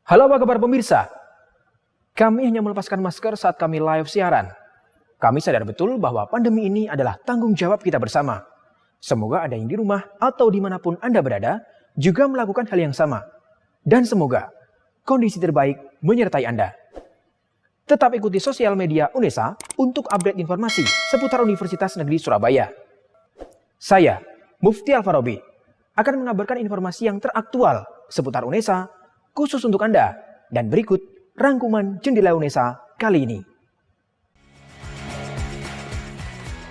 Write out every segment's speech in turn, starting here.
Halo, apa kabar pemirsa? Kami hanya melepaskan masker saat kami live siaran. Kami sadar betul bahwa pandemi ini adalah tanggung jawab kita bersama. Semoga ada yang di rumah atau dimanapun Anda berada juga melakukan hal yang sama. Dan semoga kondisi terbaik menyertai Anda. Tetap ikuti sosial media UNESA untuk update informasi seputar Universitas Negeri Surabaya. Saya, Mufti Alfarobi, akan mengabarkan informasi yang teraktual seputar UNESA khusus untuk Anda. Dan berikut rangkuman Jendela UNESA kali ini.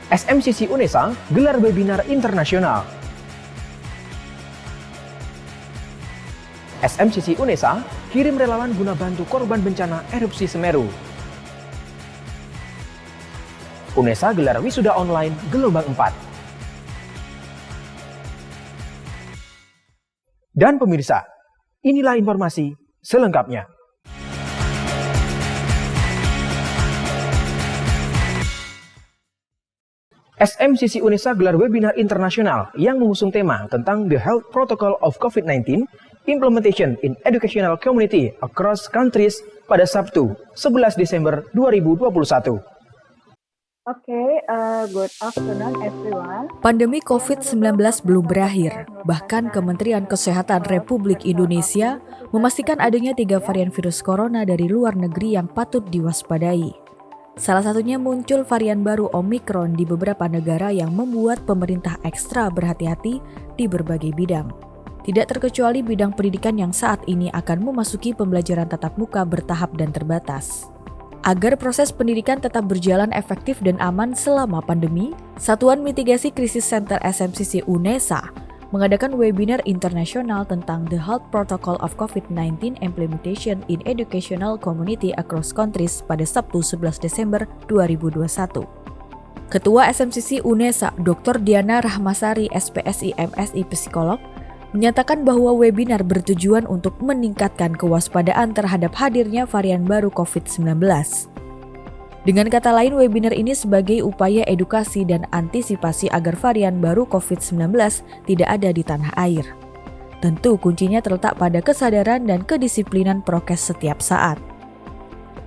SMCC UNESA gelar webinar internasional. SMCC UNESA kirim relawan guna bantu korban bencana erupsi Semeru. UNESA gelar wisuda online gelombang 4. Dan pemirsa, inilah informasi selengkapnya. SMCC UNESA gelar webinar internasional yang mengusung tema tentang The Health Protocol of COVID-19 Implementation in Educational Community Across Countries pada Sabtu, 11 Desember 2021. Good afternoon everyone. Pandemi COVID-19 belum berakhir. Bahkan Kementerian Kesehatan Republik Indonesia memastikan adanya 3 varian virus corona dari luar negeri yang patut diwaspadai. Salah satunya muncul varian baru Omicron di beberapa negara yang membuat pemerintah ekstra berhati-hati di berbagai bidang. Tidak terkecuali bidang pendidikan yang saat ini akan memasuki pembelajaran tatap muka bertahap dan terbatas. Agar proses pendidikan tetap berjalan efektif dan aman selama pandemi, Satuan Mitigasi Krisis Center SMCC UNESA mengadakan webinar internasional tentang The Health Protocol of COVID-19 Implementation in Educational Community Across Countries pada Sabtu 11 Desember 2021. Ketua SMCC UNESA, Dr. Diana Rahmasari, SPSI MSI Psikolog, menyatakan bahwa webinar bertujuan untuk meningkatkan kewaspadaan terhadap hadirnya varian baru COVID-19. Dengan kata lain, webinar ini sebagai upaya edukasi dan antisipasi agar varian baru COVID-19 tidak ada di tanah air. Tentu kuncinya terletak pada kesadaran dan kedisiplinan prokes setiap saat.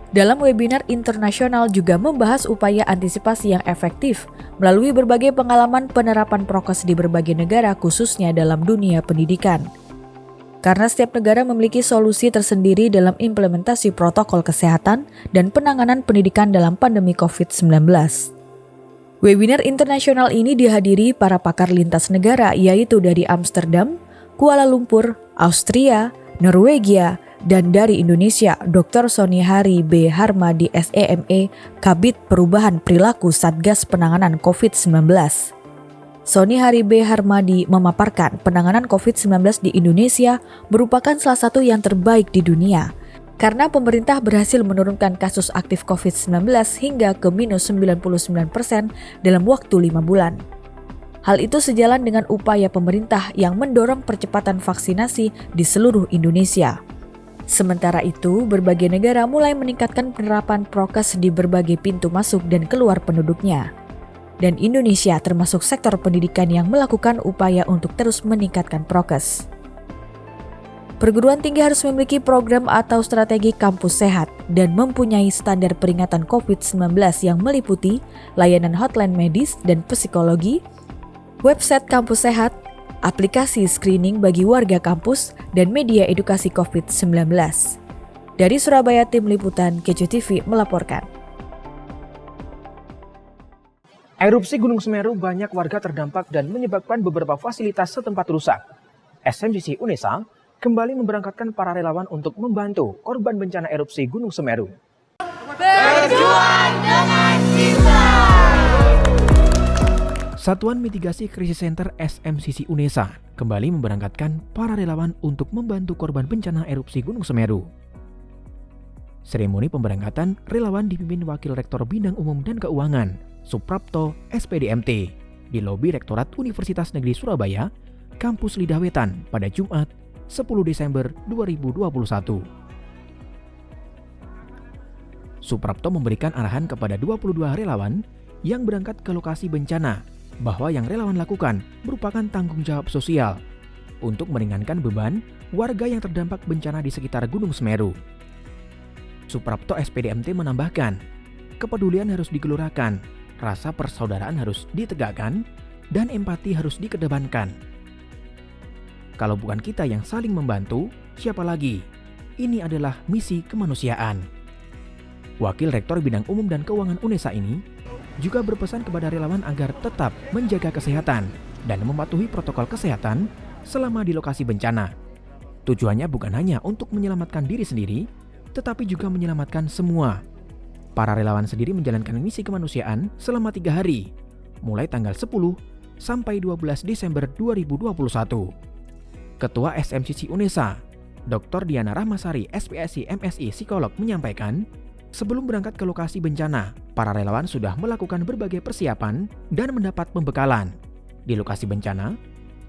Dalam webinar internasional juga membahas upaya antisipasi yang efektif melalui berbagai pengalaman penerapan prokes di berbagai negara khususnya dalam dunia pendidikan. Karena setiap negara memiliki solusi tersendiri dalam implementasi protokol kesehatan dan penanganan pendidikan dalam pandemi COVID-19. Webinar internasional ini dihadiri para pakar lintas negara yaitu dari Amsterdam, Kuala Lumpur, Austria, Norwegia, dan dari Indonesia, Dr. Sony Hari B. Harmadi SEME, Kabid Perubahan Perilaku Satgas Penanganan COVID-19. Sony Hari B. Harmadi memaparkan penanganan COVID-19 di Indonesia merupakan salah satu yang terbaik di dunia, karena pemerintah berhasil menurunkan kasus aktif COVID-19 hingga ke minus 99% dalam waktu 5 bulan. Hal itu sejalan dengan upaya pemerintah yang mendorong percepatan vaksinasi di seluruh Indonesia. Sementara itu, berbagai negara mulai meningkatkan penerapan prokes di berbagai pintu masuk dan keluar penduduknya. Dan Indonesia termasuk sektor pendidikan yang melakukan upaya untuk terus meningkatkan prokes. Perguruan tinggi harus memiliki program atau strategi kampus sehat dan mempunyai standar peringatan COVID-19 yang meliputi layanan hotline medis dan psikologi, website kampus sehat, aplikasi screening bagi warga kampus, dan media edukasi COVID-19. Dari Surabaya, Tim Liputan Kejo TV melaporkan. Erupsi Gunung Semeru banyak warga terdampak dan menyebabkan beberapa fasilitas setempat rusak. SMCC UNESA kembali memberangkatkan para relawan untuk membantu korban bencana erupsi Gunung Semeru. Berjuang dengan cinta. Satuan Mitigasi Krisis Center SMCC UNESA kembali memberangkatkan para relawan untuk membantu korban bencana erupsi Gunung Semeru. Seremoni pemberangkatan relawan dipimpin Wakil Rektor Bidang Umum dan Keuangan, Suprapto SPDMT, di lobi Rektorat Universitas Negeri Surabaya, Kampus Lidah Wetan pada Jumat, 10 Desember 2021. Suprapto memberikan arahan kepada 22 relawan yang berangkat ke lokasi bencana bahwa yang relawan lakukan merupakan tanggung jawab sosial. untuk meringankan beban warga yang terdampak bencana di sekitar Gunung Semeru. Suprapto SPDMT menambahkan, kepedulian harus digelurakan, rasa persaudaraan harus ditegakkan, dan empati harus dikedepankan. Kalau bukan kita yang saling membantu, siapa lagi? Ini adalah misi kemanusiaan. Wakil Rektor Bidang Umum dan Keuangan UNESA ini juga berpesan kepada relawan agar tetap menjaga kesehatan dan mematuhi protokol kesehatan selama di lokasi bencana. Tujuannya bukan hanya untuk menyelamatkan diri sendiri, tetapi juga menyelamatkan semua. Para relawan sendiri menjalankan misi kemanusiaan selama 3 hari, mulai tanggal 10 sampai 12 Desember 2021. Ketua SMCC UNESA, Dr. Diana Rahmasari, SPSI MSI Psikolog menyampaikan, sebelum berangkat ke lokasi bencana, para relawan sudah melakukan berbagai persiapan dan mendapat pembekalan. Di lokasi bencana,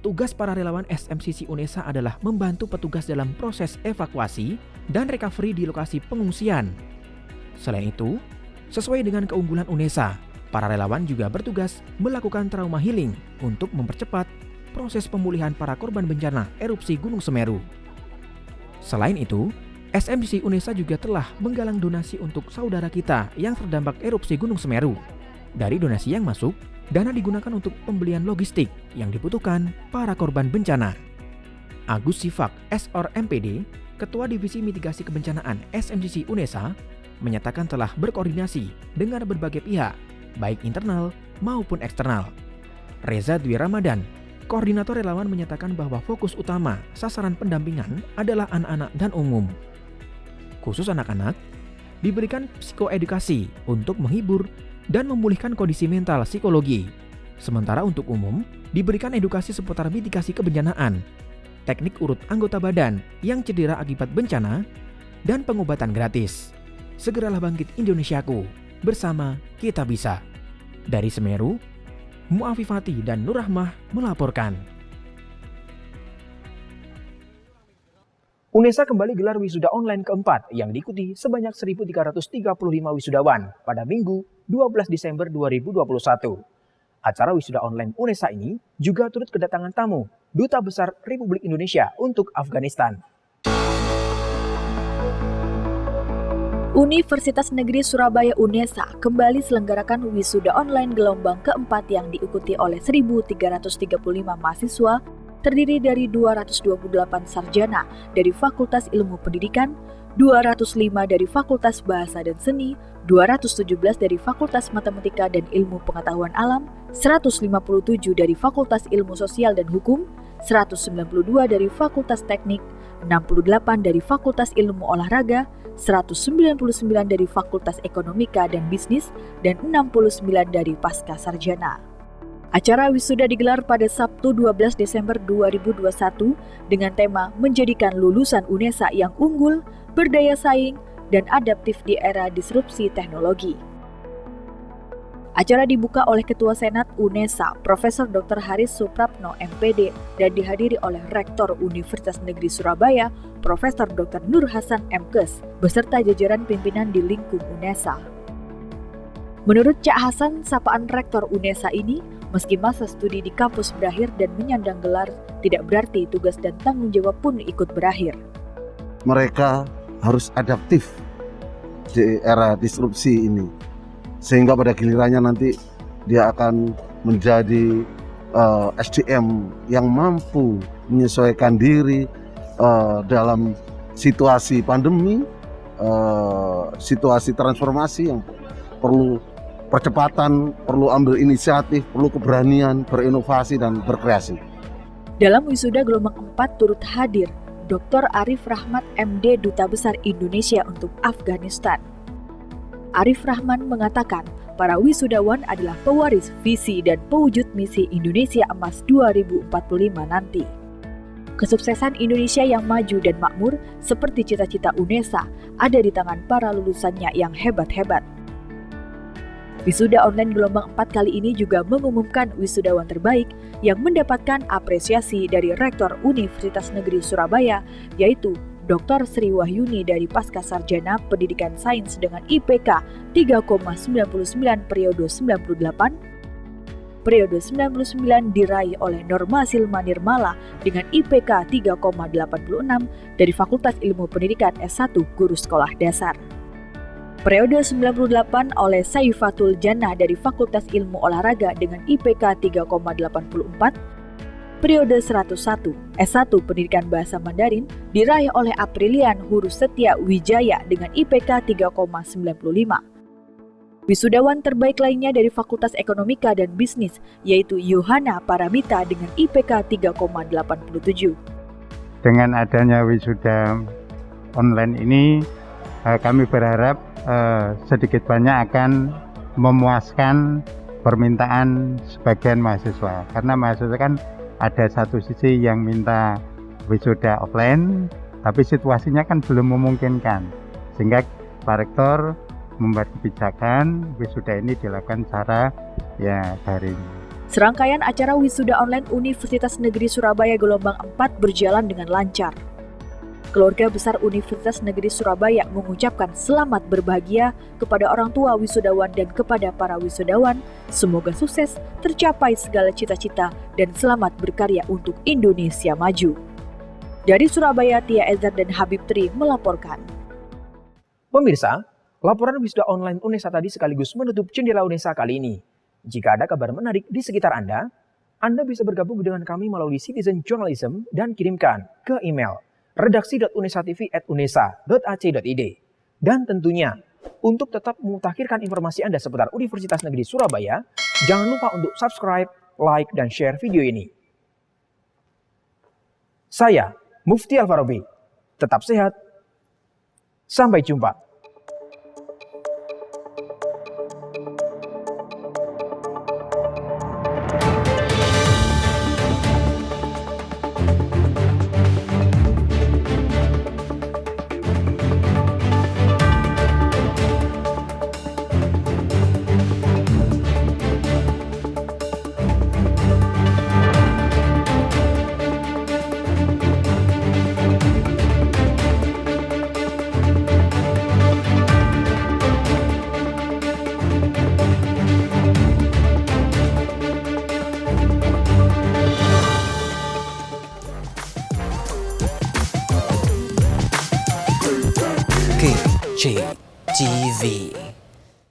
tugas para relawan SMCC UNESA adalah membantu petugas dalam proses evakuasi dan recovery di lokasi pengungsian. Selain itu, sesuai dengan keunggulan UNESA, para relawan juga bertugas melakukan trauma healing untuk mempercepat proses pemulihan para korban bencana erupsi Gunung Semeru. Selain itu, SMCC UNESA juga telah menggalang donasi untuk saudara kita yang terdampak erupsi Gunung Semeru. Dari donasi yang masuk, dana digunakan untuk pembelian logistik yang dibutuhkan para korban bencana. Agus Sifak, SR MPD, Ketua Divisi Mitigasi Kebencanaan SMCC UNESA, menyatakan telah berkoordinasi dengan berbagai pihak, baik internal maupun eksternal. Reza Dwi Ramadan, Koordinator relawan, menyatakan bahwa fokus utama sasaran pendampingan adalah anak-anak dan umum. Khusus anak-anak, diberikan psikoedukasi untuk menghibur dan memulihkan kondisi mental psikologi. Sementara untuk umum, diberikan edukasi seputar mitigasi kebencanaan, teknik urut anggota badan yang cedera akibat bencana, dan pengobatan gratis. Segeralah bangkit Indonesiaku, bersama kita bisa. Dari Semeru, Mu'afifati dan Nur Rahmah melaporkan. UNESA kembali gelar wisuda online keempat yang diikuti sebanyak 1.335 wisudawan pada Minggu 12 Desember 2021. Acara wisuda online UNESA ini juga turut kedatangan tamu Duta Besar Republik Indonesia untuk Afghanistan. Universitas Negeri Surabaya UNESA kembali selenggarakan wisuda online gelombang keempat yang diikuti oleh 1.335 mahasiswa terdiri dari 228 sarjana dari Fakultas Ilmu Pendidikan, 205 dari Fakultas Bahasa dan Seni, 217 dari Fakultas Matematika dan Ilmu Pengetahuan Alam, 157 dari Fakultas Ilmu Sosial dan Hukum, 192 dari Fakultas Teknik, 68 dari Fakultas Ilmu Olahraga, 199 dari Fakultas Ekonomika dan Bisnis, dan 69 dari Pasca Sarjana. Acara wisuda digelar pada Sabtu 12 Desember 2021 dengan tema menjadikan lulusan UNESA yang unggul, berdaya saing, dan adaptif di era disrupsi teknologi. Acara dibuka oleh Ketua Senat UNESA, Profesor Dr. Haris Suprapno, MPD, dan dihadiri oleh Rektor Universitas Negeri Surabaya, Profesor Dr. Nur Hasan MKes, beserta jajaran pimpinan di lingkup UNESA. Menurut Cak Hasan, sapaan Rektor UNESA ini, meski masa studi di kampus berakhir dan menyandang gelar, tidak berarti tugas dan tanggung jawab pun ikut berakhir. Mereka harus adaptif di era disrupsi ini, sehingga pada gilirannya nanti dia akan menjadi SDM yang mampu menyesuaikan diri dalam situasi pandemi, situasi transformasi yang perlu percepatan, perlu ambil inisiatif, perlu keberanian, berinovasi dan berkreasi. Dalam wisuda gelombang 4 turut hadir Dr. Arif Rahmat MD, Duta Besar Indonesia untuk Afghanistan. Arif Rahman mengatakan, para wisudawan adalah pewaris visi dan pewujud misi Indonesia Emas 2045 nanti. Kesuksesan Indonesia yang maju dan makmur seperti cita-cita UNESA ada di tangan para lulusannya yang hebat-hebat. Wisuda online gelombang 4 kali ini juga mengumumkan wisudawan terbaik yang mendapatkan apresiasi dari Rektor Universitas Negeri Surabaya, yaitu Dr. Sri Wahyuni dari Pasca Sarjana Pendidikan Sains dengan IPK 3,99 periode 98, periode 99 diraih oleh Norma Silma Nirmala dengan IPK 3,86 dari Fakultas Ilmu Pendidikan S1 Guru Sekolah Dasar. Periode 98 oleh Saifatul Jannah dari Fakultas Ilmu Olahraga dengan IPK 3,84. Periode 101 S1 Pendidikan Bahasa Mandarin diraih oleh Aprilian Hurus Setia Wijaya dengan IPK 3,95. Wisudawan terbaik lainnya dari Fakultas Ekonomika dan Bisnis yaitu Yohana Paramita dengan IPK 3,87. Dengan adanya wisuda online ini, kami berharap sedikit banyak akan memuaskan permintaan sebagian mahasiswa. Karena mahasiswa kan ada satu sisi yang minta wisuda offline, tapi situasinya kan belum memungkinkan. Sehingga Pak Rektor membuat kebijakan wisuda ini dilakukan secara daring. Serangkaian acara wisuda online Universitas Negeri Surabaya gelombang 4 berjalan dengan lancar. Keluarga besar Universitas Negeri Surabaya mengucapkan selamat berbahagia kepada orang tua wisudawan dan kepada para wisudawan. Semoga sukses, tercapai segala cita-cita, dan selamat berkarya untuk Indonesia maju. Dari Surabaya, Tia Ezar dan Habib Tri melaporkan. Pemirsa, laporan wisuda online UNESA tadi sekaligus menutup jendela UNESA kali ini. Jika ada kabar menarik di sekitar Anda bisa bergabung dengan kami melalui Citizen Journalism dan kirimkan ke email redaksi.unesatv@unesa.ac.id. Dan tentunya, untuk tetap memutakhirkan informasi Anda seputar Universitas Negeri Surabaya, jangan lupa untuk subscribe, like, dan share video ini. Saya, Mufti Alfarobi. Tetap sehat. Sampai jumpa.